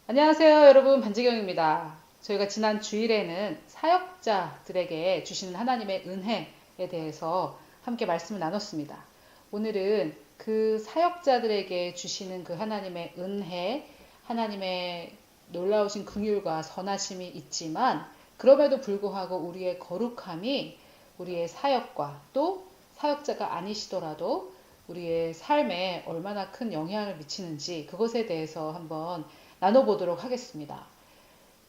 안녕하세요 여러분, 반지경입니다. 저희가 지난 주일에는 사역자들에게 주시는 하나님의 은혜에 대해서 함께 말씀을 나눴습니다. 오늘은 그 사역자들에게 주시는 그 하나님의 은혜, 하나님의 놀라우신 긍휼과 선하심이 있지만 그럼에도 불구하고 우리의 거룩함이 우리의 사역과 또 사역자가 아니시더라도 우리의 삶에 얼마나 큰 영향을 미치는지 그것에 대해서 한번 나눠보도록 하겠습니다.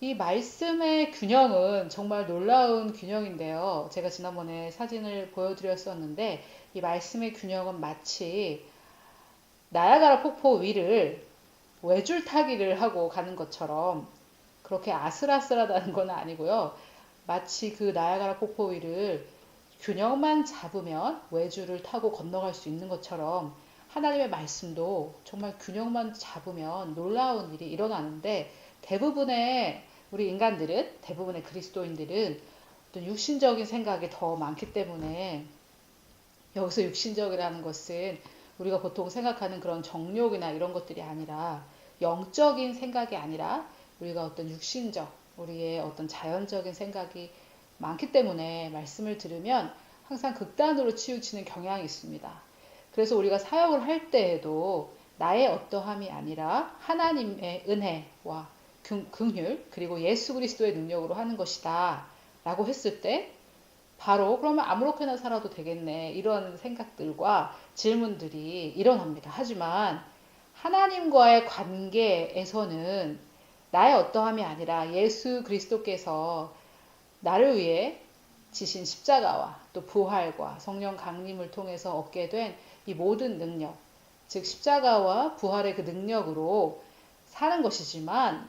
이 말씀의 균형은 정말 놀라운 균형인데요. 제가 지난번에 사진을 보여드렸었는데 이 말씀의 균형은 마치 나야가라 폭포 위를 외줄타기를 하고 가는 것처럼 그렇게 아슬아슬하다는 건 아니고요. 마치 그 나야가라 폭포 위를 균형만 잡으면 외줄을 타고 건너갈 수 있는 것처럼 하나님의 말씀도 정말 균형만 잡으면 놀라운 일이 일어나는데 대부분의 우리 인간들은, 대부분의 그리스도인들은 어떤 육신적인 생각이 더 많기 때문에 여기서 육신적이라는 것은 우리가 보통 생각하는 그런 정욕이나 이런 것들이 아니라 영적인 생각이 아니라 우리가 어떤 육신적, 우리의 어떤 자연적인 생각이 많기 때문에 말씀을 들으면 항상 극단으로 치우치는 경향이 있습니다. 그래서 우리가 사역을 할 때에도 나의 어떠함이 아니라 하나님의 은혜와 긍휼 그리고 예수 그리스도의 능력으로 하는 것이다 라고 했을 때 바로 그러면 아무렇게나 살아도 되겠네 이런 생각들과 질문들이 일어납니다. 하지만 하나님과의 관계에서는 나의 어떠함이 아니라 예수 그리스도께서 나를 위해 지신 십자가와 또 부활과 성령 강림을 통해서 얻게 된 이 모든 능력, 즉 십자가와 부활의 그 능력으로 사는 것이지만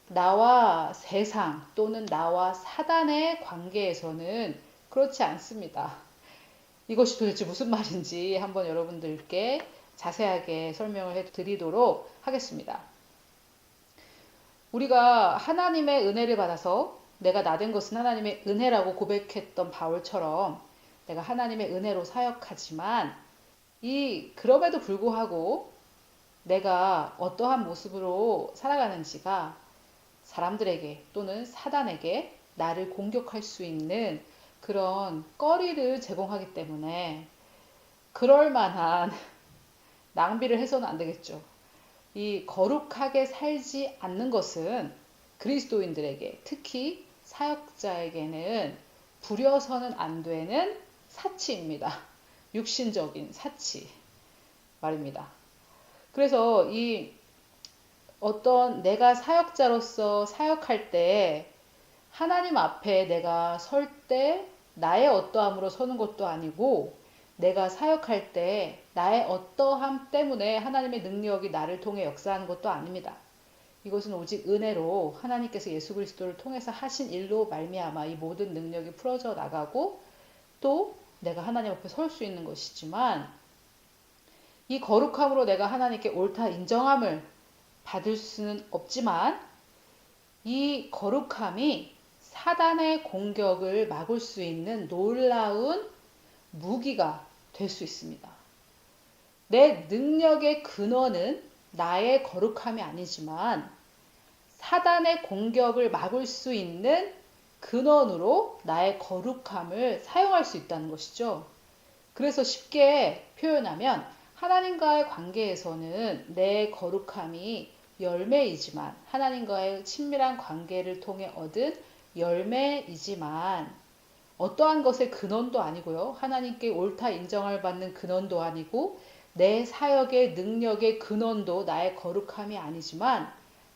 나와 세상 또는 나와 사단의 관계에서는 그렇지 않습니다. 이것이 도대체 무슨 말인지 한번 여러분들께 자세하게 설명을 해드리도록 하겠습니다. 우리가 하나님의 은혜를 받아서 내가 나된 것은 하나님의 은혜라고 고백했던 바울처럼 내가 하나님의 은혜로 사역하지만 그럼에도 불구하고 내가 어떠한 모습으로 살아가는지가 사람들에게 또는 사단에게 나를 공격할 수 있는 그런 거리를 제공하기 때문에 그럴 만한 낭비를 해서는 안 되겠죠. 이 거룩하게 살지 않는 것은 그리스도인들에게 특히 사역자에게는 부려서는 안 되는 사치입니다. 육신적인 사치 말입니다. 그래서 어떤 내가 사역자로서 사역할 때 하나님 앞에 내가 설 때 나의 어떠함으로 서는 것도 아니고 내가 사역할 때 나의 어떠함 때문에 하나님의 능력이 나를 통해 역사하는 것도 아닙니다. 이것은 오직 은혜로 하나님께서 예수 그리스도를 통해서 하신 일로 말미암아 이 모든 능력이 풀어져 나가고 또 내가 하나님 앞에 설 수 있는 것이지만 이 거룩함으로 내가 하나님께 옳다 인정함을 받을 수는 없지만 이 거룩함이 사단의 공격을 막을 수 있는 놀라운 무기가 될 수 있습니다. 내 능력의 근원은 나의 거룩함이 아니지만 사단의 공격을 막을 수 있는 근원으로 나의 거룩함을 사용할 수 있다는 것이죠. 그래서 쉽게 표현하면 하나님과의 관계에서는 내 거룩함이 열매이지만 하나님과의 친밀한 관계를 통해 얻은 열매이지만 어떠한 것의 근원도 아니고요. 하나님께 옳다 인정을 받는 근원도 아니고 내 사역의 능력의 근원도 나의 거룩함이 아니지만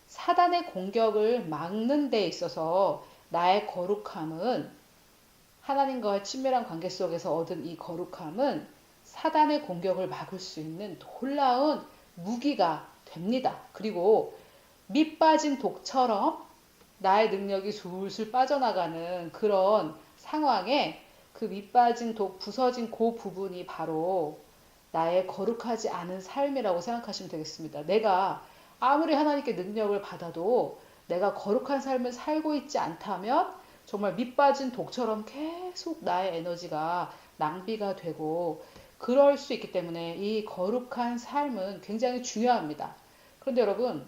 사단의 공격을 막는 데 있어서 나의 거룩함은 하나님과의 친밀한 관계 속에서 얻은 이 거룩함은 사단의 공격을 막을 수 있는 놀라운 무기가 됩니다. 그리고 밑 빠진 독처럼 나의 능력이 술술 빠져나가는 그런 상황에 그 밑 빠진 독, 부서진 그 부분이 바로 나의 거룩하지 않은 삶이라고 생각하시면 되겠습니다. 내가 아무리 하나님께 능력을 받아도 내가 거룩한 삶을 살고 있지 않다면 정말 밑 빠진 독처럼 계속 나의 에너지가 낭비가 되고 그럴 수 있기 때문에 이 거룩한 삶은 굉장히 중요합니다. 그런데 여러분,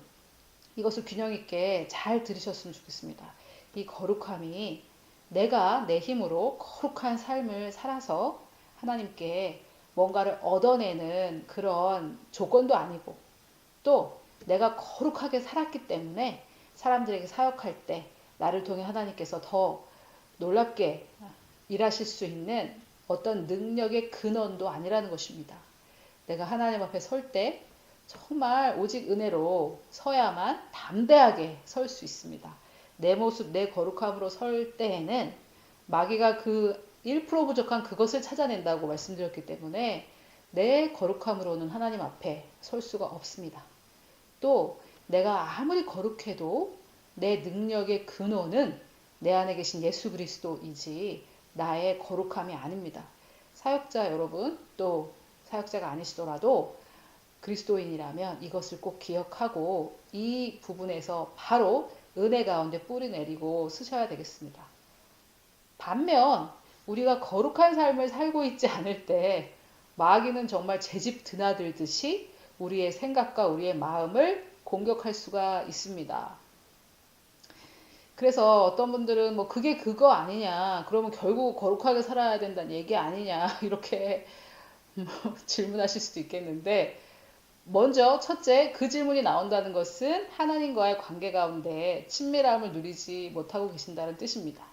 이것을 균형 있게 잘 들으셨으면 좋겠습니다. 이 거룩함이 내가 내 힘으로 거룩한 삶을 살아서 하나님께 뭔가를 얻어내는 그런 조건도 아니고, 또 내가 거룩하게 살았기 때문에 사람들에게 사역할 때 나를 통해 하나님께서 더 놀랍게 일하실 수 있는 어떤 능력의 근원도 아니라는 것입니다. 내가 하나님 앞에 설 때 정말 오직 은혜로 서야만 담대하게 설 수 있습니다. 내 모습, 내 거룩함으로 설 때에는 마귀가 그 1% 부족한 그것을 찾아낸다고 말씀드렸기 때문에 내 거룩함으로는 하나님 앞에 설 수가 없습니다. 또 내가 아무리 거룩해도 내 능력의 근원은 내 안에 계신 예수 그리스도이지 나의 거룩함이 아닙니다. 사역자 여러분, 또 사역자가 아니시더라도 그리스도인이라면 이것을 꼭 기억하고 이 부분에서 바로 은혜 가운데 뿌리 내리고 쓰셔야 되겠습니다. 반면 우리가 거룩한 삶을 살고 있지 않을 때 마귀는 정말 제집 드나들듯이 우리의 생각과 우리의 마음을 공격할 수가 있습니다. 그래서 어떤 분들은 뭐 그게 그거 아니냐, 그러면 결국 거룩하게 살아야 된다는 얘기 아니냐 이렇게 질문하실 수도 있겠는데, 먼저 첫째, 그 질문이 나온다는 것은 하나님과의 관계 가운데 친밀함을 누리지 못하고 계신다는 뜻입니다.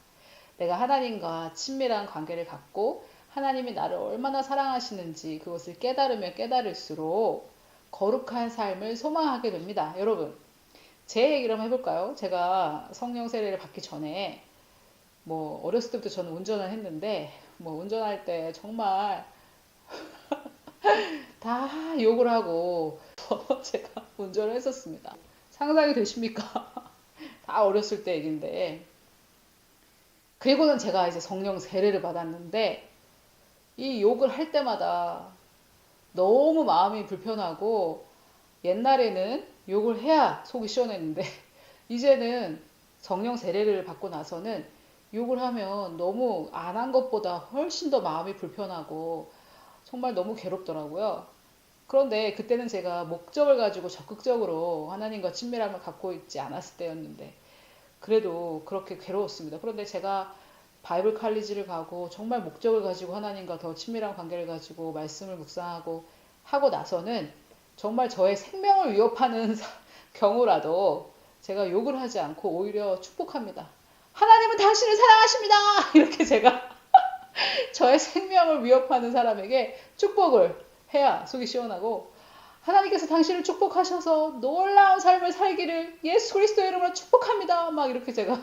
내가 하나님과 친밀한 관계를 갖고 하나님이 나를 얼마나 사랑하시는지 그것을 깨달으면 깨달을수록 거룩한 삶을 소망하게 됩니다. 여러분, 제 얘기를 한번 해볼까요? 제가 성령 세례를 받기 전에 뭐 어렸을 때부터 저는 운전을 했는데 뭐 운전할 때 정말 다 욕을 하고 제가 운전을 했었습니다. 상상이 되십니까? 다 어렸을 때 얘긴데. 그리고는 제가 이제 성령 세례를 받았는데 이 욕을 할 때마다 너무 마음이 불편하고, 옛날에는 욕을 해야 속이 시원했는데 이제는 성령 세례를 받고 나서는 욕을 하면 너무 안 한 것보다 훨씬 더 마음이 불편하고 정말 너무 괴롭더라고요. 그런데 그때는 제가 목적을 가지고 적극적으로 하나님과 친밀함을 갖고 있지 않았을 때였는데 그래도 그렇게 괴로웠습니다. 그런데 제가 바이블 칼리지를 가고 정말 목적을 가지고 하나님과 더 친밀한 관계를 가지고 말씀을 묵상하고 하고 나서는 정말 저의 생명을 위협하는 경우라도 제가 욕을 하지 않고 오히려 축복합니다. 하나님은 당신을 사랑하십니다. 이렇게 제가 저의 생명을 위협하는 사람에게 축복을 해야 속이 시원하고, 하나님께서 당신을 축복하셔서 놀라운 삶을 살기를 예수 그리스도의 이름으로 축복합니다. 막 이렇게 제가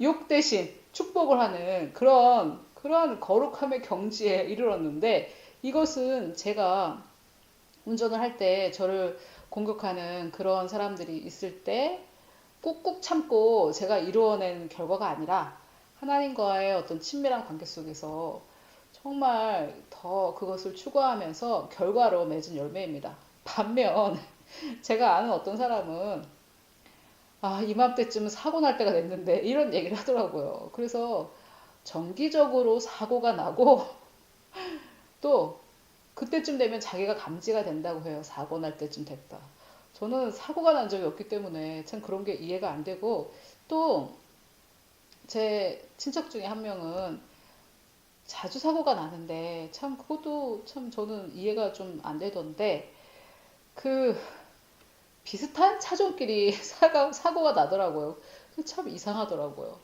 욕 대신 축복을 하는 그런 거룩함의 경지에 이르렀는데, 이것은 제가 운전을 할 때 저를 공격하는 그런 사람들이 있을 때 꾹꾹 참고 제가 이루어낸 결과가 아니라 하나님과의 어떤 친밀한 관계 속에서 정말 더 그것을 추구하면서 결과로 맺은 열매입니다. 반면 제가 아는 어떤 사람은 이맘때쯤은 사고 날 때가 됐는데 이런 얘기를 하더라고요. 그래서 정기적으로 사고가 나고 또 그때쯤 되면 자기가 감지가 된다고 해요. 사고 날 때쯤 됐다. 저는 사고가 난 적이 없기 때문에 참 그런 게 이해가 안 되고, 또 제 친척 중에 한 명은 자주 사고가 나는데 참 그것도 참 저는 이해가 좀 안 되던데, 그 비슷한 차종끼리 사고가 나더라고요. 참 이상하더라고요.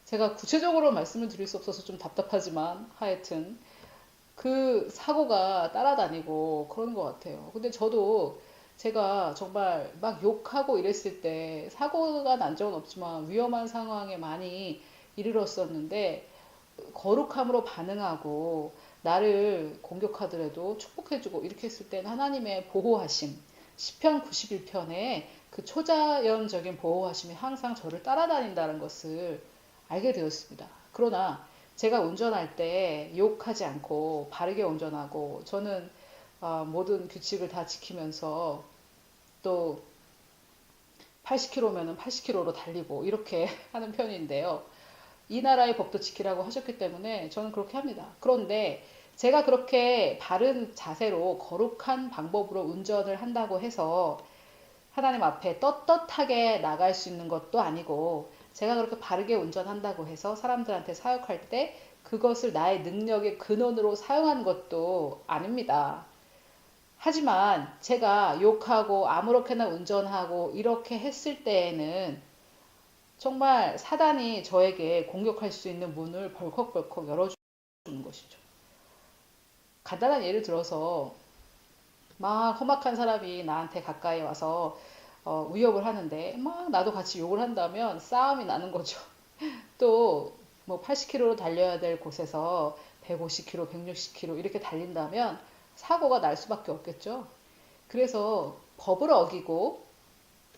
제가 구체적으로 말씀을 드릴 수 없어서 좀 답답하지만 하여튼 그 사고가 따라다니고 그러는 것 같아요. 근데 저도 제가 정말 막 욕하고 이랬을 때 사고가 난 적은 없지만 위험한 상황에 많이 이르렀었는데, 거룩함으로 반응하고 나를 공격하더라도 축복해주고 이렇게 했을 때는 하나님의 보호하심, 시편 91편에 그 초자연적인 보호하심이 항상 저를 따라다닌다는 것을 알게 되었습니다. 그러나 제가 운전할 때 욕하지 않고 바르게 운전하고, 저는 모든 규칙을 다 지키면서 또 80km면은 80km로 달리고 이렇게 하는 편인데요. 이 나라의 법도 지키라고 하셨기 때문에 저는 그렇게 합니다. 그런데 제가 그렇게 바른 자세로 거룩한 방법으로 운전을 한다고 해서 하나님 앞에 떳떳하게 나갈 수 있는 것도 아니고, 제가 그렇게 바르게 운전한다고 해서 사람들한테 사역할 때 그것을 나의 능력의 근원으로 사용한 것도 아닙니다. 하지만 제가 욕하고 아무렇게나 운전하고 이렇게 했을 때에는 정말 사단이 저에게 공격할 수 있는 문을 벌컥벌컥 열어주는 것이죠. 간단한 예를 들어서 막 험악한 사람이 나한테 가까이 와서 위협을 하는데 막 나도 같이 욕을 한다면 싸움이 나는 거죠. 또 뭐 80km로 달려야 될 곳에서 150km, 160km 이렇게 달린다면 사고가 날 수밖에 없겠죠. 그래서 법을 어기고,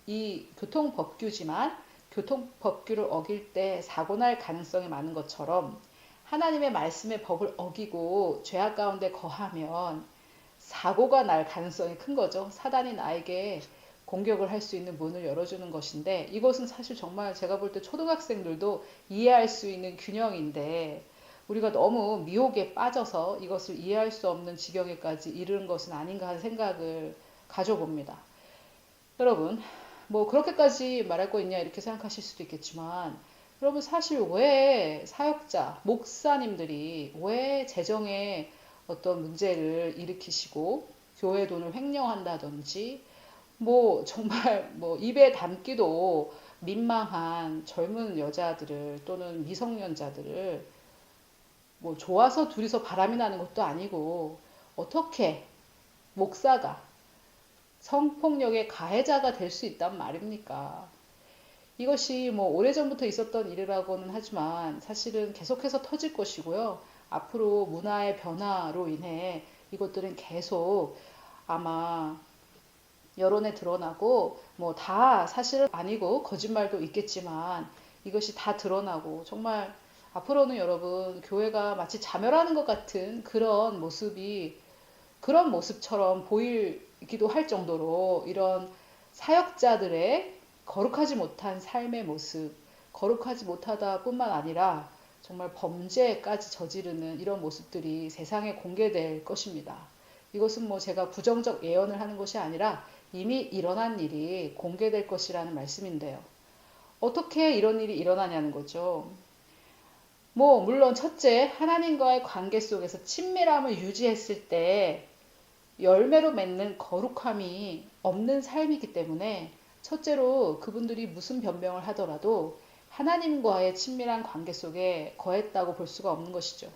이 교통법규지만 교통법규를 어길 때 사고 날 가능성이 많은 것처럼 하나님의 말씀의 법을 어기고 죄악 가운데 거하면 사고가 날 가능성이 큰 거죠. 사단이 나에게 공격을 할 수 있는 문을 열어주는 것인데, 이것은 사실 정말 제가 볼 때 초등학생들도 이해할 수 있는 균형인데, 우리가 너무 미혹에 빠져서 이것을 이해할 수 없는 지경에까지 이르는 것은 아닌가 하는 생각을 가져봅니다. 여러분, 뭐 그렇게까지 말할 거 있냐 이렇게 생각하실 수도 있겠지만, 여러분 사실 왜 사역자, 목사님들이 왜 재정에 어떤 문제를 일으키시고 교회 돈을 횡령한다든지, 뭐 정말 뭐 입에 담기도 민망한 젊은 여자들을 또는 미성년자들을 뭐 좋아서 둘이서 바람이 나는 것도 아니고, 어떻게 목사가 성폭력의 가해자가 될 수 있단 말입니까? 이것이 뭐 오래전부터 있었던 일이라고는 하지만 사실은 계속해서 터질 것이고요. 앞으로 문화의 변화로 인해 이것들은 계속 아마 여론에 드러나고, 뭐 다 사실은 아니고 거짓말도 있겠지만 이것이 다 드러나고, 정말 앞으로는 여러분 교회가 마치 자멸하는 것 같은 그런 모습처럼 보이기도 할 정도로, 이런 사역자들의 거룩하지 못한 삶의 모습, 거룩하지 못하다 뿐만 아니라 정말 범죄까지 저지르는 이런 모습들이 세상에 공개될 것입니다. 이것은 뭐 제가 부정적 예언을 하는 것이 아니라 이미 일어난 일이 공개될 것이라는 말씀인데요. 어떻게 이런 일이 일어나냐는 거죠. 뭐 물론 첫째, 하나님과의 관계 속에서 친밀함을 유지했을 때 열매로 맺는 거룩함이 없는 삶이기 때문에, 첫째로 그분들이 무슨 변명을 하더라도 하나님과의 친밀한 관계 속에 거했다고 볼 수가 없는 것이죠.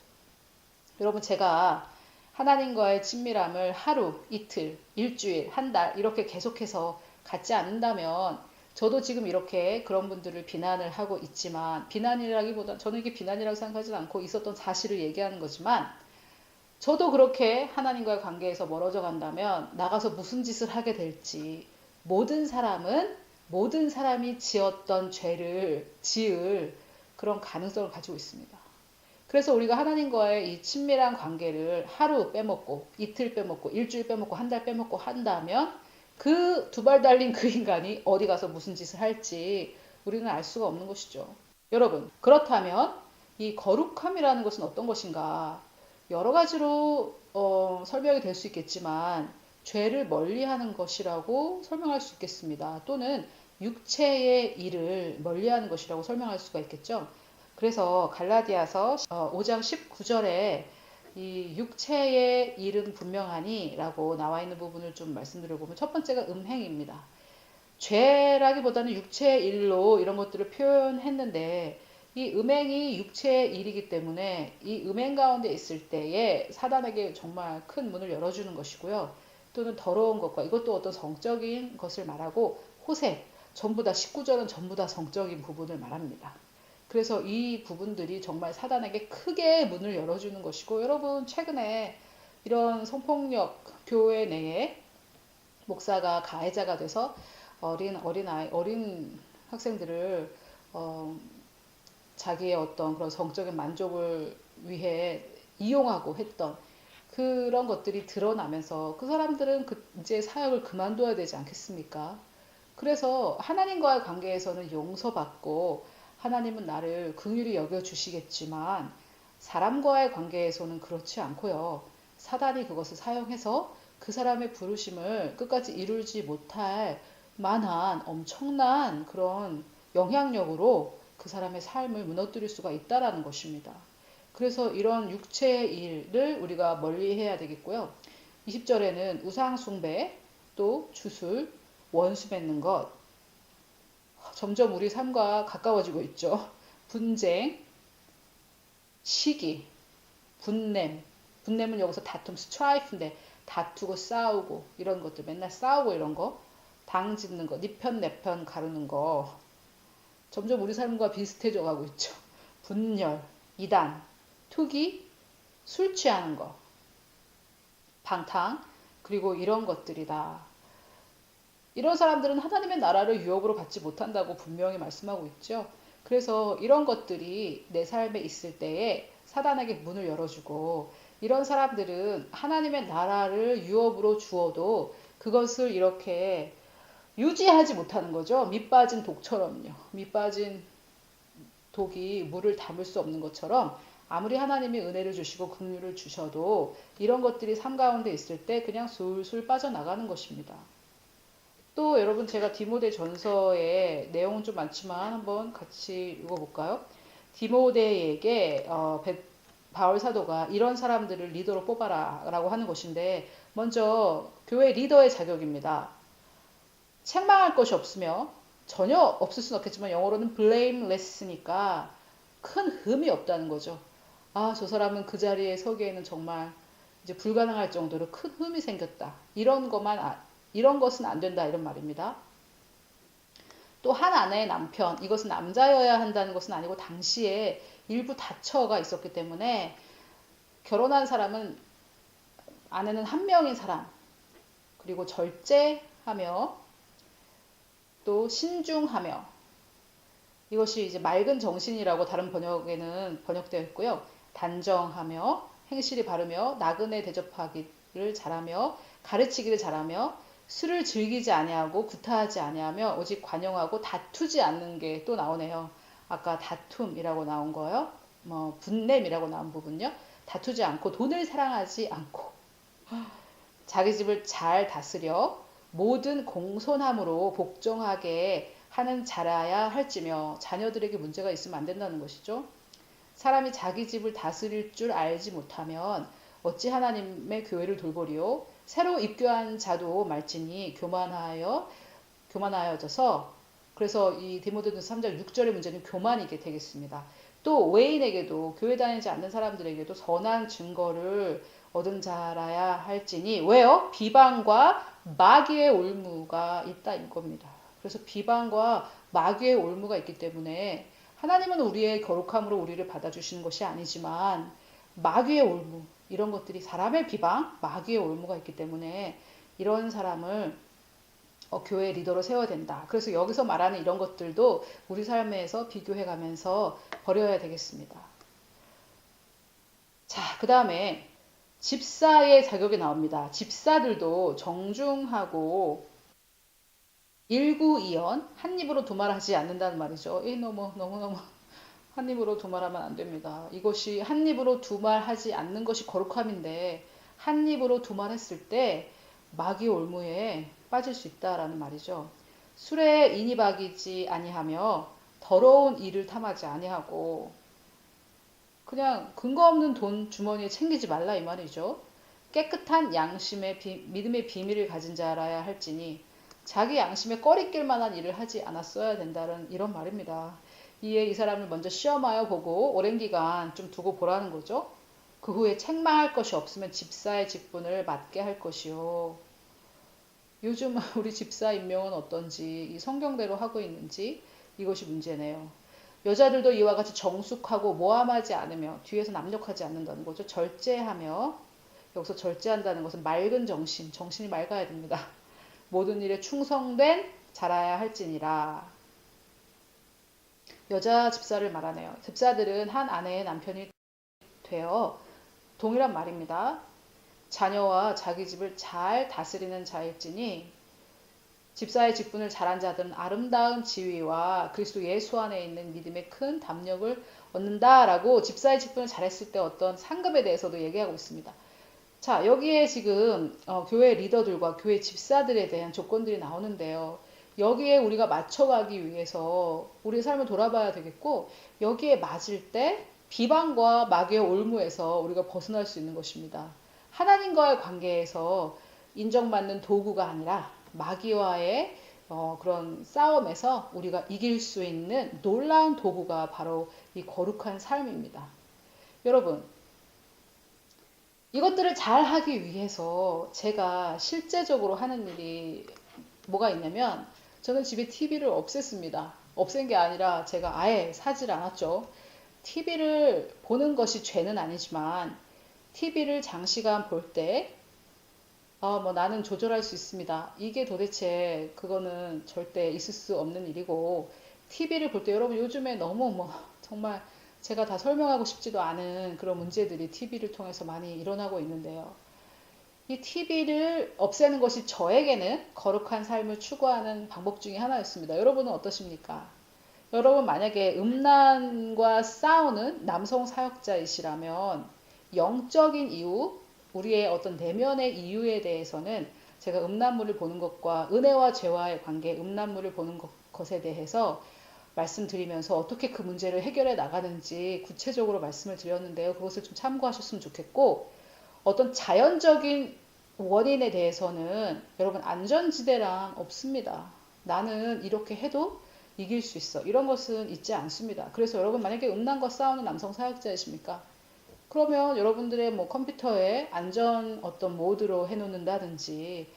여러분, 제가 하나님과의 친밀함을 하루, 이틀, 일주일, 한 달 이렇게 계속해서 갖지 않는다면, 저도 지금 이렇게 그런 분들을 비난을 하고 있지만, 비난이라기보다 저는 이게 비난이라고 생각하지 않고 있었던 사실을 얘기하는 거지만, 저도 그렇게 하나님과의 관계에서 멀어져 간다면 나가서 무슨 짓을 하게 될지, 모든 사람이 지었던 죄를 지을 그런 가능성을 가지고 있습니다. 그래서 우리가 하나님과의 이 친밀한 관계를 하루 빼먹고, 이틀 빼먹고, 일주일 빼먹고, 한 달 빼먹고 한다면, 그 두 발 달린 그 인간이 어디 가서 무슨 짓을 할지 우리는 알 수가 없는 것이죠. 여러분, 그렇다면 이 거룩함이라는 것은 어떤 것인가? 여러 가지로 설명이 될 수 있겠지만, 죄를 멀리하는 것이라고 설명할 수 있겠습니다. 또는 육체의 일을 멀리하는 것이라고 설명할 수가 있겠죠. 그래서 갈라디아서 5장 19절에 이 육체의 일은 분명하니 라고 나와 있는 부분을 좀 말씀드려보면, 첫 번째가 음행입니다. 죄라기보다는 육체의 일로 이런 것들을 표현했는데, 이 음행이 육체의 일이기 때문에 이 음행 가운데 있을 때에 사단에게 정말 큰 문을 열어주는 것이고요. 또는 더러운 것과, 이것도 어떤 성적인 것을 말하고, 호색, 전부 다 19절은 전부 다 성적인 부분을 말합니다. 그래서 이 부분들이 정말 사단에게 크게 문을 열어주는 것이고, 여러분 최근에 이런 성폭력, 교회 내에 목사가 가해자가 돼서 어린 학생들을 자기의 어떤 그런 성적인 만족을 위해 이용하고 했던 그런 것들이 드러나면서, 그 사람들은 이제 사역을 그만둬야 되지 않겠습니까? 그래서 하나님과의 관계에서는 용서받고 하나님은 나를 긍휼히 여겨 주시겠지만 사람과의 관계에서는 그렇지 않고요. 사단이 그것을 사용해서 그 사람의 부르심을 끝까지 이루지 못할 만한 엄청난 그런 영향력으로 그 사람의 삶을 무너뜨릴 수가 있다라는 것입니다. 그래서 이런 육체의 일을 우리가 멀리 해야 되겠고요. 20절에는 우상숭배, 또 주술, 원수 맺는 것, 점점 우리 삶과 가까워지고 있죠. 분쟁, 시기, 분냄. 분냄은 여기서 다툼, 스트라이프인데 다투고 싸우고 이런 것들, 맨날 싸우고 이런 거, 당 짓는 거, 네 편 내 편 가르는 거, 점점 우리 삶과 비슷해져 가고 있죠. 분열, 이단, 투기, 술 취하는 거, 방탕, 그리고 이런 것들이다. 이런 사람들은 하나님의 나라를 유업으로 받지 못한다고 분명히 말씀하고 있죠. 그래서 이런 것들이 내 삶에 있을 때에 사단에게 문을 열어주고, 이런 사람들은 하나님의 나라를 유업으로 주어도 그것을 이렇게 유지하지 못하는 거죠. 밑 빠진 독처럼요. 밑 빠진 독이 물을 담을 수 없는 것처럼 아무리 하나님이 은혜를 주시고 긍휼을 주셔도 이런 것들이 삶 가운데 있을 때 그냥 술술 빠져나가는 것입니다. 또 여러분, 제가 디모데 전서의 내용은 좀 많지만 한번 같이 읽어볼까요? 디모데에게 바울 사도가 이런 사람들을 리더로 뽑아라 라고 하는 것인데, 먼저 교회 리더의 자격입니다. 책망할 것이 없으며, 전혀 없을 수는 없겠지만 영어로는 blameless니까 큰 흠이 없다는 거죠. 아, 저 사람은 그 자리에 서기에는 정말 이제 불가능할 정도로 큰 흠이 생겼다. 이런 것은 안 된다, 이런 말입니다. 또 한 아내의 남편, 이것은 남자여야 한다는 것은 아니고 당시에 일부 다처가 있었기 때문에 결혼한 사람은, 아내는 한 명인 사람, 그리고 절제하며 또 신중하며, 이것이 이제 맑은 정신이라고 다른 번역에는 번역되어 있고요. 단정하며, 행실이 바르며, 나그네 대접하기를 잘하며, 가르치기를 잘하며, 술을 즐기지 아니하고 구타하지 아니하며 오직 관용하고 다투지 않는 게 또 나오네요. 아까 다툼이라고 나온 거요. 분냄이라고 나온 부분요. 다투지 않고 돈을 사랑하지 않고 자기 집을 잘 다스려 모든 공손함으로 복종하게 하는 자라야 할지며, 자녀들에게 문제가 있으면 안 된다는 것이죠. 사람이 자기 집을 다스릴 줄 알지 못하면 어찌 하나님의 교회를 돌보리요. 새로 입교한 자도 말지니 교만하여져서, 그래서 이 디모데전서 3장 6절의 문제는 교만이게 되겠습니다. 또 외인에게도, 교회 다니지 않는 사람들에게도 선한 증거를 얻은 자라야 할지니, 왜요? 비방과 마귀의 올무가 있다 이겁니다. 그래서 비방과 마귀의 올무가 있기 때문에 하나님은 우리의 거룩함으로 우리를 받아주시는 것이 아니지만 마귀의 올무, 이런 것들이, 사람의 비방, 마귀의 올무가 있기 때문에 이런 사람을 교회 리더로 세워야 된다. 그래서 여기서 말하는 이런 것들도 우리 삶에서 비교해 가면서 버려야 되겠습니다. 자, 그 다음에 집사의 자격이 나옵니다. 집사들도 정중하고 일구이연, 한 입으로 두말하지 않는다는 말이죠. 너무 한 입으로 두말하면 안 됩니다. 이것이 한 입으로 두말하지 않는 것이 거룩함인데, 한 입으로 두말했을 때 마귀 올무에 빠질 수 있다라는 말이죠. 술에 인이박이지 아니하며 더러운 일을 탐하지 아니하고, 그냥 근거 없는 돈 주머니에 챙기지 말라 이 말이죠. 깨끗한 양심의 믿음의 비밀을 가진 자라야 할지니 자기 양심에 꺼리 낄 만한 일을 하지 않았어야 된다는 이런 말입니다. 이에 이 사람을 먼저 시험하여 보고 오랜 기간 좀 두고 보라는 거죠. 그 후에 책망할 것이 없으면 집사의 직분을 맡게 할 것이요. 요즘 우리 집사 임명은 어떤지, 이 성경대로 하고 있는지, 이것이 문제네요. 여자들도 이와 같이 정숙하고 모함하지 않으며, 뒤에서 남욕하지 않는다는 거죠. 절제하며, 여기서 절제한다는 것은 맑은 정신이 맑아야 됩니다. 모든 일에 충성된 자라야 할지니라. 여자 집사를 말하네요. 집사들은 한 아내의 남편이 되어 동일한 말입니다. 자녀와 자기 집을 잘 다스리는 자일지니, 집사의 직분을 잘한 자들은 아름다운 지위와 그리스도 예수 안에 있는 믿음의 큰 담력을 얻는다라고 집사의 직분을 잘했을 때 어떤 상급에 대해서도 얘기하고 있습니다. 자, 여기에 지금 교회 리더들과 교회 집사들에 대한 조건들이 나오는데요. 여기에 우리가 맞춰가기 위해서 우리의 삶을 돌아봐야 되겠고, 여기에 맞을 때 비방과 마귀의 올무에서 우리가 벗어날 수 있는 것입니다. 하나님과의 관계에서 인정받는 도구가 아니라 마귀와의 그런 싸움에서 우리가 이길 수 있는 놀라운 도구가 바로 이 거룩한 삶입니다. 여러분, 이것들을 잘 하기 위해서 제가 실제적으로 하는 일이 뭐가 있냐면, 저는 집에 TV를 없앴습니다. 없앤 게 아니라 제가 아예 사질 않았죠. TV를 보는 것이 죄는 아니지만 TV를 장시간 볼 때 뭐 나는 조절할 수 있습니다. 이게 도대체 그거는 절대 있을 수 없는 일이고, TV를 볼 때 여러분 요즘에 너무 정말 제가 다 설명하고 싶지도 않은 그런 문제들이 TV를 통해서 많이 일어나고 있는데요. 이 TV를 없애는 것이 저에게는 거룩한 삶을 추구하는 방법 중에 하나였습니다. 여러분은 어떠십니까? 여러분 만약에 음란과 싸우는 남성 사역자이시라면 영적인 이유, 우리의 어떤 내면의 이유에 대해서는 제가 음란물을 보는 것과 은혜와 죄와의 관계, 음란물을 보는 것에 대해서 말씀드리면서 어떻게 그 문제를 해결해 나가는지 구체적으로 말씀을 드렸는데요. 그것을 좀 참고하셨으면 좋겠고, 어떤 자연적인 원인에 대해서는 여러분 안전지대란 없습니다. 나는 이렇게 해도 이길 수 있어. 이런 것은 있지 않습니다. 그래서 여러분 만약에 음란과 싸우는 남성 사역자이십니까? 그러면 여러분들의 컴퓨터에 안전 어떤 모드로 해놓는다든지,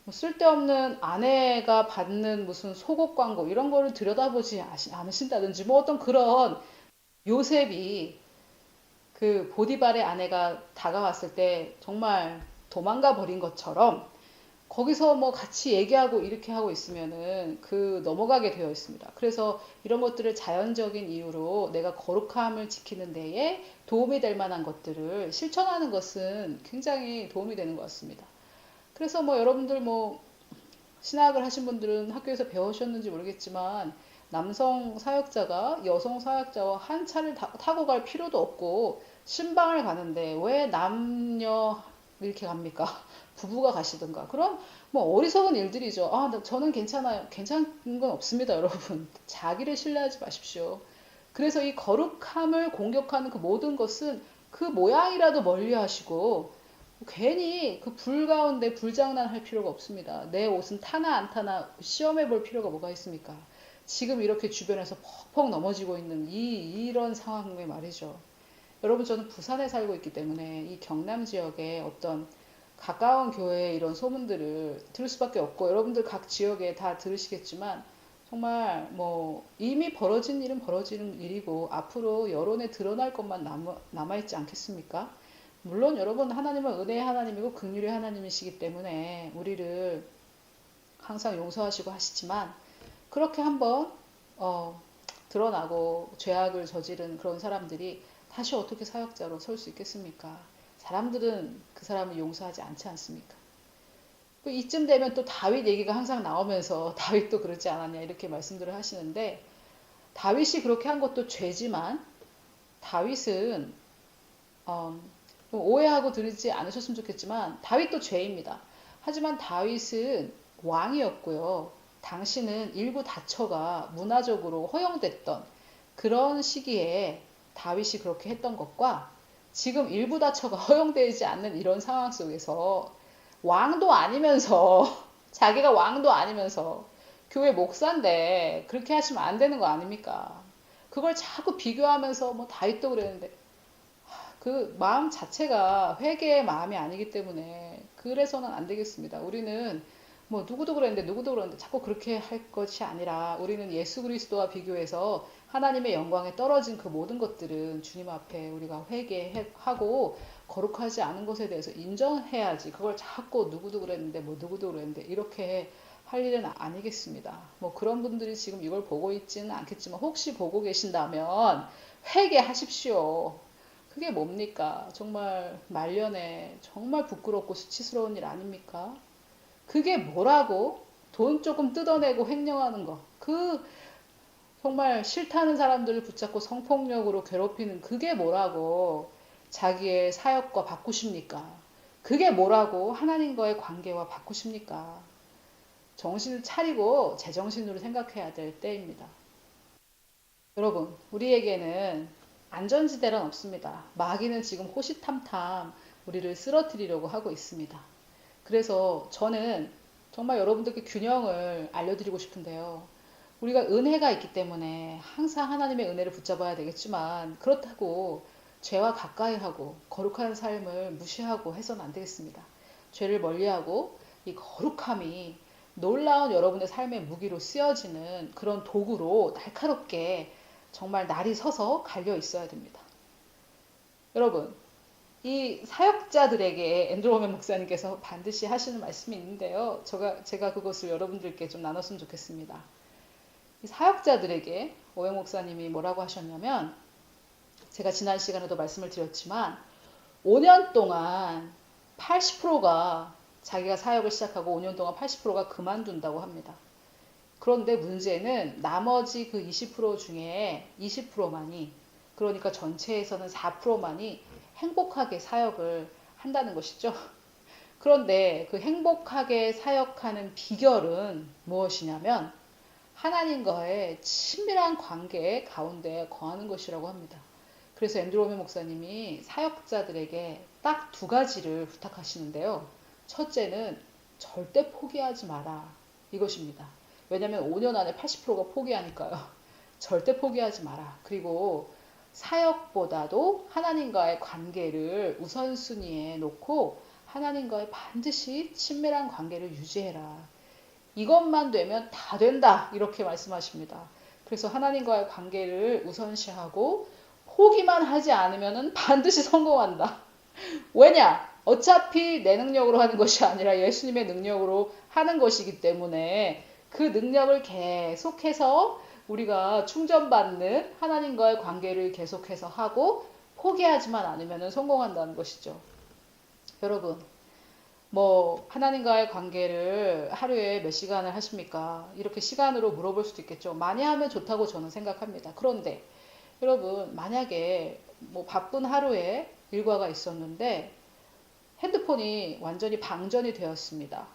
쓸데없는 아내가 받는 무슨 속옷 광고 이런 거를 들여다보지 않으신다든지, 어떤 그런 요셉이 그 보디발의 아내가 다가왔을 때 정말 도망가 버린 것처럼 거기서 같이 얘기하고 이렇게 하고 있으면은 넘어가게 되어 있습니다. 그래서 이런 것들을 자연적인 이유로 내가 거룩함을 지키는 데에 도움이 될 만한 것들을 실천하는 것은 굉장히 도움이 되는 것 같습니다. 그래서 여러분들 신학을 하신 분들은 학교에서 배우셨는지 모르겠지만, 남성 사역자가 여성 사역자와 한 차를 타고 갈 필요도 없고 신방을 가는데 왜 남녀 이렇게 갑니까? 부부가 가시든가. 그럼 어리석은 일들이죠. 저는 괜찮아요. 괜찮은 건 없습니다, 여러분. 자기를 신뢰하지 마십시오. 그래서 이 거룩함을 공격하는 그 모든 것은 그 모양이라도 멀리 하시고, 괜히 그 불 가운데 불장난할 필요가 없습니다. 내 옷은 타나 안 타나 시험해 볼 필요가 뭐가 있습니까? 지금 이렇게 주변에서 퍽퍽 넘어지고 있는 이런 상황에 말이죠. 여러분, 저는 부산에 살고 있기 때문에 이 경남 지역에 어떤 가까운 교회의 이런 소문들을 들을 수밖에 없고, 여러분들 각 지역에 다 들으시겠지만 정말 이미 벌어진 일은 벌어지는 일이고 앞으로 여론에 드러날 것만 남아있지 않겠습니까? 물론 여러분, 하나님은 은혜의 하나님이고 긍휼의 하나님이시기 때문에 우리를 항상 용서하시고 하시지만, 그렇게 한번 드러나고 죄악을 저지른 그런 사람들이 다시 어떻게 사역자로 설 수 있겠습니까? 사람들은 그 사람을 용서하지 않지 않습니까? 이쯤 되면 또 다윗 얘기가 항상 나오면서 다윗도 그러지 않았냐 이렇게 말씀들을 하시는데, 다윗이 그렇게 한 것도 죄지만 다윗은 오해하고 들으지 않으셨으면 좋겠지만 다윗도 죄입니다. 하지만 다윗은 왕이었고요. 당시는 일부 다처가 문화적으로 허용됐던 그런 시기에 다윗이 그렇게 했던 것과 지금 일부 다처가 허용되지 않는 이런 상황 속에서 왕도 아니면서 자기가 왕도 아니면서 교회 목사인데 그렇게 하시면 안 되는 거 아닙니까? 그걸 자꾸 비교하면서 다윗도 그랬는데, 그 마음 자체가 회개의 마음이 아니기 때문에 그래서는 안 되겠습니다. 우리는 누구도 그랬는데 자꾸 그렇게 할 것이 아니라, 우리는 예수 그리스도와 비교해서 하나님의 영광에 떨어진 그 모든 것들은 주님 앞에 우리가 회개하고 거룩하지 않은 것에 대해서 인정해야지, 그걸 자꾸 누구도 그랬는데 이렇게 할 일은 아니겠습니다. 그런 분들이 지금 이걸 보고 있지는 않겠지만 혹시 보고 계신다면 회개하십시오. 그게 뭡니까? 정말 말년에 정말 부끄럽고 수치스러운 일 아닙니까? 그게 뭐라고? 돈 조금 뜯어내고 횡령하는 거. 정말 싫다는 사람들을 붙잡고 성폭력으로 괴롭히는 그게 뭐라고 자기의 사역과 바꾸십니까? 그게 뭐라고 하나님과의 관계와 바꾸십니까? 정신을 차리고 제정신으로 생각해야 될 때입니다. 여러분, 우리에게는 안전지대란 없습니다. 마귀는 지금 호시탐탐 우리를 쓰러뜨리려고 하고 있습니다. 그래서 저는 정말 여러분들께 균형을 알려드리고 싶은데요. 우리가 은혜가 있기 때문에 항상 하나님의 은혜를 붙잡아야 되겠지만 그렇다고 죄와 가까이 하고 거룩한 삶을 무시하고 해서는 안 되겠습니다. 죄를 멀리하고 이 거룩함이 놀라운 여러분의 삶의 무기로 쓰여지는 그런 도구로 날카롭게 정말 날이 서서 갈려 있어야 됩니다. 여러분, 이 사역자들에게 앤드루 워맨 목사님께서 반드시 하시는 말씀이 있는데요. 제가 그것을 여러분들께 좀 나눴으면 좋겠습니다. 이 사역자들에게 오영 목사님이 뭐라고 하셨냐면, 제가 지난 시간에도 말씀을 드렸지만 5년 동안 80%가 자기가 사역을 시작하고 5년 동안 80%가 그만둔다고 합니다. 그런데 문제는 나머지 그 20% 중에 20%만이, 그러니까 전체에서는 4%만이 행복하게 사역을 한다는 것이죠. 그런데 그 행복하게 사역하는 비결은 무엇이냐면 하나님과의 친밀한 관계 가운데 거하는 것이라고 합니다. 그래서 앤드루 워맨 목사님이 사역자들에게 딱 두 가지를 부탁하시는데요. 첫째는 절대 포기하지 마라, 이것입니다. 왜냐하면 5년 안에 80%가 포기하니까요. 절대 포기하지 마라. 그리고 사역보다도 하나님과의 관계를 우선순위에 놓고 하나님과의 반드시 친밀한 관계를 유지해라. 이것만 되면 다 된다, 이렇게 말씀하십니다. 그래서 하나님과의 관계를 우선시하고 포기만 하지 않으면 반드시 성공한다. 왜냐? 어차피 내 능력으로 하는 것이 아니라 예수님의 능력으로 하는 것이기 때문에 그 능력을 계속해서 우리가 충전받는 하나님과의 관계를 계속해서 하고 포기하지만 않으면 성공한다는 것이죠. 여러분, 하나님과의 관계를 하루에 몇 시간을 하십니까? 이렇게 시간으로 물어볼 수도 있겠죠. 많이 하면 좋다고 저는 생각합니다. 그런데 여러분, 만약에 바쁜 하루에 일과가 있었는데 핸드폰이 완전히 방전이 되었습니다.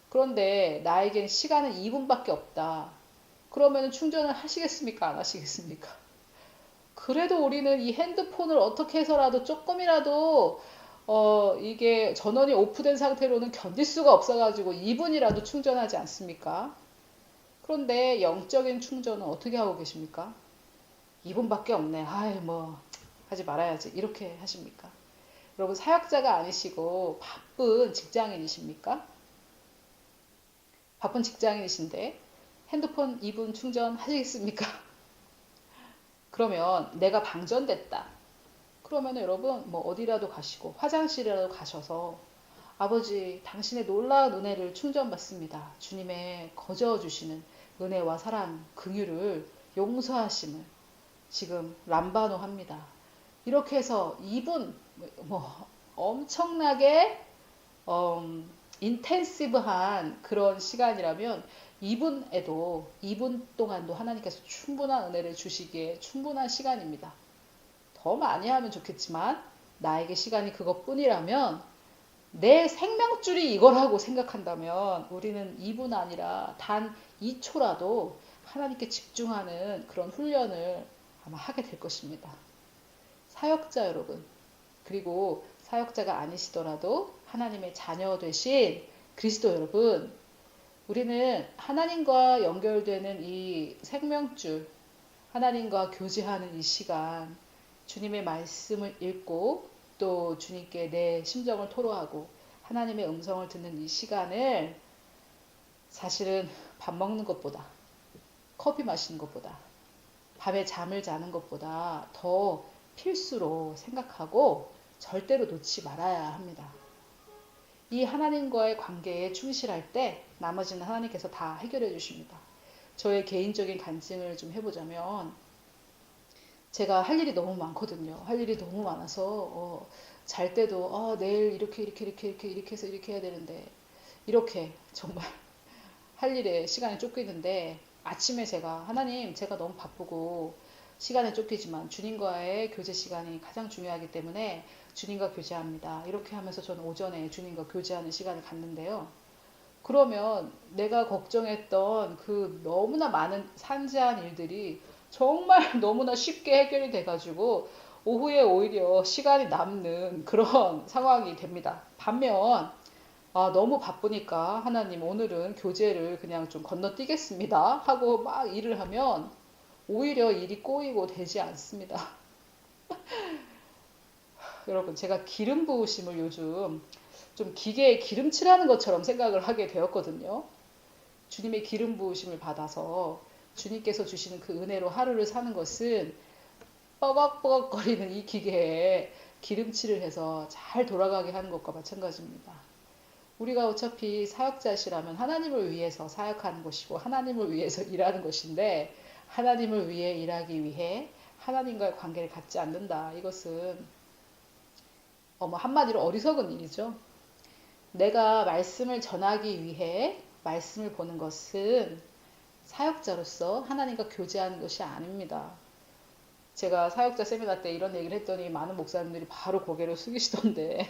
그런데 나에겐 시간은 2분밖에 없다. 그러면 충전을 하시겠습니까? 안 하시겠습니까? 그래도 우리는 이 핸드폰을 어떻게 해서라도 조금이라도 이게 전원이 오프된 상태로는 견딜 수가 없어가지고 2분이라도 충전하지 않습니까? 그런데 영적인 충전은 어떻게 하고 계십니까? 2분밖에 없네. 하지 말아야지. 이렇게 하십니까? 여러분, 사역자가 아니시고 바쁜 직장인이십니까? 바쁜 직장인이신데 핸드폰 2분 충전하시겠습니까? 그러면 내가 방전됐다. 그러면 여러분 어디라도 가시고 화장실이라도 가셔서 아버지, 당신의 놀라운 은혜를 충전받습니다. 주님의 거저 주시는 은혜와 사랑, 긍휼을, 용서하심을 지금 람바노합니다. 이렇게 해서 2분 엄청나게 인텐시브한 그런 시간이라면 2분 동안도 하나님께서 충분한 은혜를 주시기에 충분한 시간입니다. 더 많이 하면 좋겠지만 나에게 시간이 그것뿐이라면, 내 생명줄이 이거라고 생각한다면 우리는 2분 아니라 단 2초라도 하나님께 집중하는 그런 훈련을 아마 하게 될 것입니다. 사역자 여러분, 그리고 사역자가 아니시더라도 하나님의 자녀 되신 그리스도 여러분, 우리는 하나님과 연결되는 이 생명줄, 하나님과 교제하는 이 시간, 주님의 말씀을 읽고 또 주님께 내 심정을 토로하고 하나님의 음성을 듣는 이 시간을 사실은 밥 먹는 것보다, 커피 마시는 것보다, 밤에 잠을 자는 것보다 더 필수로 생각하고 절대로 놓지 말아야 합니다. 이 하나님과의 관계에 충실할 때 나머지는 하나님께서 다 해결해 주십니다. 저의 개인적인 간증을 좀 해보자면, 제가 할 일이 너무 많거든요. 할 일이 너무 많아서 잘 때도 내일 이렇게 해서 이렇게 해야 되는데, 이렇게 정말 할 일에 시간이 쫓기는데 아침에 제가 하나님 제가 너무 바쁘고 시간에 쫓기지만 주님과의 교제 시간이 가장 중요하기 때문에 주님과 교제합니다. 이렇게 하면서 저는 오전에 주님과 교제하는 시간을 갖는데요. 그러면 내가 걱정했던 그 너무나 많은 산재한 일들이 정말 너무나 쉽게 해결이 돼가지고 오후에 오히려 시간이 남는 그런 상황이 됩니다. 반면 너무 바쁘니까 하나님 오늘은 교제를 그냥 좀 건너뛰겠습니다 하고 막 일을 하면 오히려 일이 꼬이고 되지 않습니다. 여러분 제가 기름 부으심을 요즘 좀 기계에 기름칠하는 것처럼 생각을 하게 되었거든요. 주님의 기름 부으심을 받아서 주님께서 주시는 그 은혜로 하루를 사는 것은 뻐걱뻐걱거리는 이 기계에 기름칠을 해서 잘 돌아가게 하는 것과 마찬가지입니다. 우리가 어차피 사역자시라면 하나님을 위해서 사역하는 것이고 하나님을 위해서 일하는 것인데 하나님을 위해 일하기 위해 하나님과의 관계를 갖지 않는다. 이것은 한마디로 어리석은 일이죠. 내가 말씀을 전하기 위해 말씀을 보는 것은 사역자로서 하나님과 교제하는 것이 아닙니다. 제가 사역자 세미나 때 이런 얘기를 했더니 많은 목사님들이 바로 고개를 숙이시던데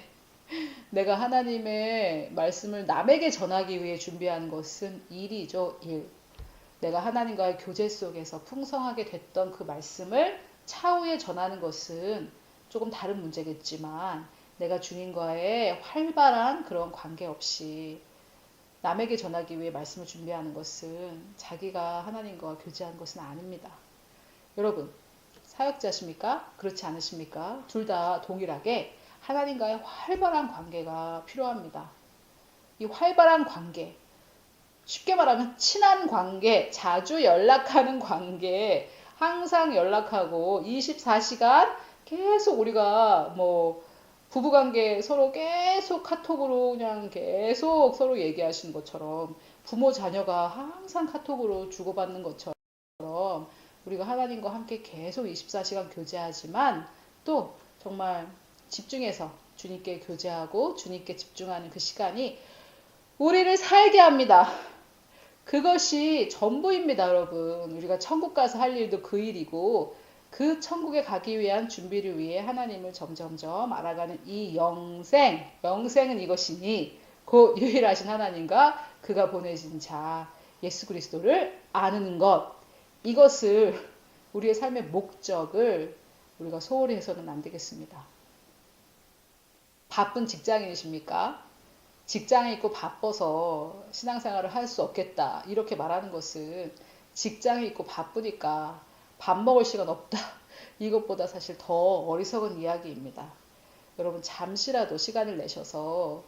내가 하나님의 말씀을 남에게 전하기 위해 준비하는 것은 일이죠. 일. 내가 하나님과의 교제 속에서 풍성하게 됐던 그 말씀을 차후에 전하는 것은 조금 다른 문제겠지만 내가 주님과의 활발한 그런 관계 없이 남에게 전하기 위해 말씀을 준비하는 것은 자기가 하나님과 교제하는 것은 아닙니다. 여러분 사역자십니까? 그렇지 않으십니까? 둘 다 동일하게 하나님과의 활발한 관계가 필요합니다. 이 활발한 관계, 쉽게 말하면 친한 관계, 자주 연락하는 관계, 항상 연락하고 24시간 계속 우리가 부부관계 서로 계속 카톡으로 그냥 계속 서로 얘기하시는 것처럼 부모 자녀가 항상 카톡으로 주고받는 것처럼 우리가 하나님과 함께 계속 24시간 교제하지만 또 정말 집중해서 주님께 교제하고 주님께 집중하는 그 시간이 우리를 살게 합니다. 그것이 전부입니다, 여러분. 우리가 천국 가서 할 일도 그 일이고 그 천국에 가기 위한 준비를 위해 하나님을 점점점 알아가는 이 영생은 이것이니 그 유일하신 하나님과 그가 보내신 자 예수 그리스도를 아는 것, 이것을 우리의 삶의 목적을 우리가 소홀히 해서는 안 되겠습니다. 바쁜 직장인이십니까? 직장에 있고 바빠서 신앙생활을 할 수 없겠다 이렇게 말하는 것은 직장에 있고 바쁘니까 밥 먹을 시간 없다 이것보다 사실 더 어리석은 이야기입니다. 여러분 잠시라도 시간을 내셔서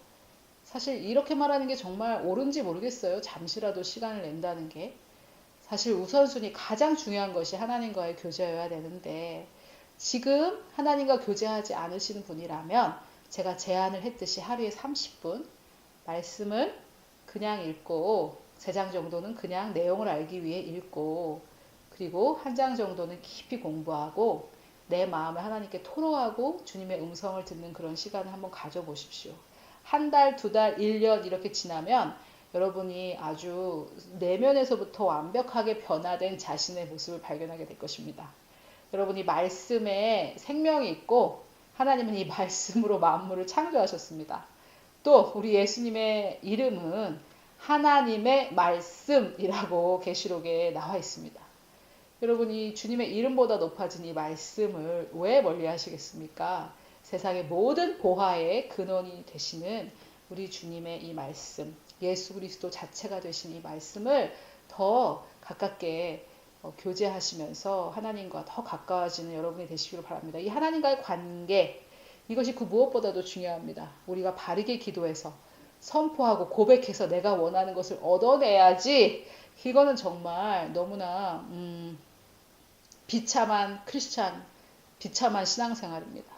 사실 이렇게 말하는 게 정말 옳은지 모르겠어요. 잠시라도 시간을 낸다는 게 사실 우선순위 가장 중요한 것이 하나님과의 교제여야 되는데 지금 하나님과 교제하지 않으시는 분이라면 제가 제안을 했듯이 하루에 30분 말씀을 그냥 읽고 3장 정도는 그냥 내용을 알기 위해 읽고 그리고 1장 정도는 깊이 공부하고 내 마음을 하나님께 토로하고 주님의 음성을 듣는 그런 시간을 한번 가져보십시오. 1달, 2달, 1년 이렇게 지나면 여러분이 아주 내면에서부터 완벽하게 변화된 자신의 모습을 발견하게 될 것입니다. 여러분이 말씀에 생명이 있고 하나님은 이 말씀으로 만물을 창조하셨습니다. 또 우리 예수님의 이름은 하나님의 말씀이라고 계시록에 나와 있습니다. 여러분이 주님의 이름보다 높아진 이 말씀을 왜 멀리 하시겠습니까? 세상의 모든 보화의 근원이 되시는 우리 주님의 이 말씀, 예수 그리스도 자체가 되신 이 말씀을 더 가깝게 교제하시면서 하나님과 더 가까워지는 여러분이 되시기를 바랍니다. 이 하나님과의 관계, 이것이 그 무엇보다도 중요합니다. 우리가 바르게 기도해서 선포하고 고백해서 내가 원하는 것을 얻어내야지 이거는 정말 너무나 비참한 크리스찬, 비참한 신앙생활입니다.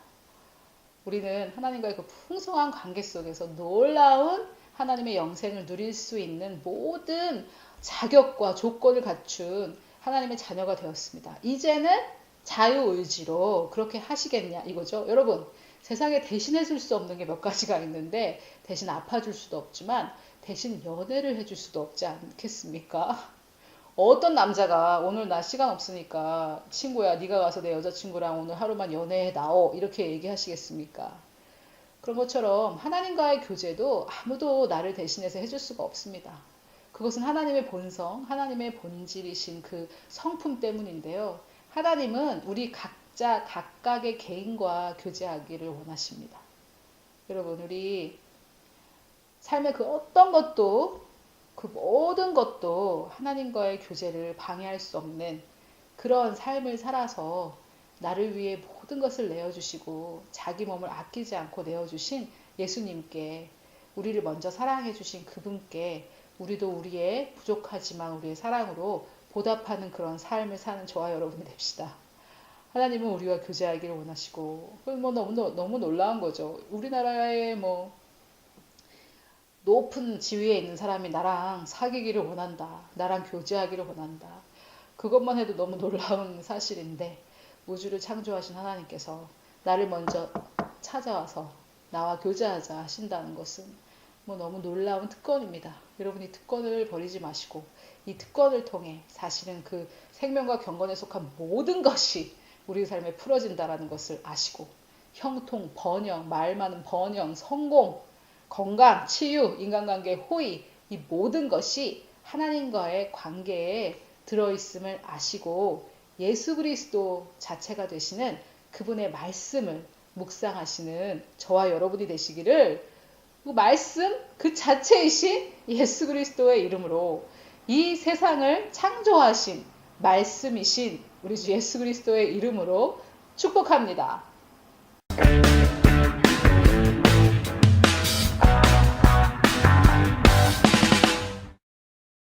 우리는 하나님과의 그 풍성한 관계 속에서 놀라운 하나님의 영생을 누릴 수 있는 모든 자격과 조건을 갖춘 하나님의 자녀가 되었습니다. 이제는 자유의지로 그렇게 하시겠냐 이거죠. 여러분 세상에 대신해 줄 수 없는 게 몇 가지가 있는데 대신 아파줄 수도 없지만 대신 연애를 해줄 수도 없지 않겠습니까? 어떤 남자가 오늘 나 시간 없으니까 친구야 네가 가서 내 여자친구랑 오늘 하루만 연애해 나오 이렇게 얘기하시겠습니까? 그런 것처럼 하나님과의 교제도 아무도 나를 대신해서 해줄 수가 없습니다. 그것은 하나님의 본성, 하나님의 본질이신 그 성품 때문인데요. 하나님은 우리 각자 각각의 개인과 교제하기를 원하십니다. 여러분, 우리 삶의 그 어떤 것도, 그 모든 것도 하나님과의 교제를 방해할 수 없는 그런 삶을 살아서 나를 위해 모든 것을 내어주시고 자기 몸을 아끼지 않고 내어주신 예수님께, 우리를 먼저 사랑해 주신 그분께 우리도 우리의 부족하지만 우리의 사랑으로 보답하는 그런 삶을 사는 저와 여러분이 됩시다. 하나님은 우리와 교제하기를 원하시고, 뭐 너무 놀라운 거죠. 우리나라의 뭐 높은 지위에 있는 사람이 나랑 사귀기를 원한다. 나랑 교제하기를 원한다. 그것만 해도 너무 놀라운 사실인데, 우주를 창조하신 하나님께서 나를 먼저 찾아와서 나와 교제하자 하신다는 것은 뭐 너무 놀라운 특권입니다. 여러분이 특권을 버리지 마시고 이 특권을 통해 사실은 그 생명과 경건에 속한 모든 것이 우리 삶에 풀어진다는 것을 아시고, 형통, 번영, 말 많은 번영, 성공, 건강, 치유, 인간관계, 호의, 이 모든 것이 하나님과의 관계에 들어있음을 아시고 예수 그리스도 자체가 되시는 그분의 말씀을 묵상하시는 저와 여러분이 되시기를, 그 말씀 그 자체이신 예수 그리스도의 이름으로, 이 세상을 창조하신 말씀이신 우리 주 예수 그리스도의 이름으로 축복합니다.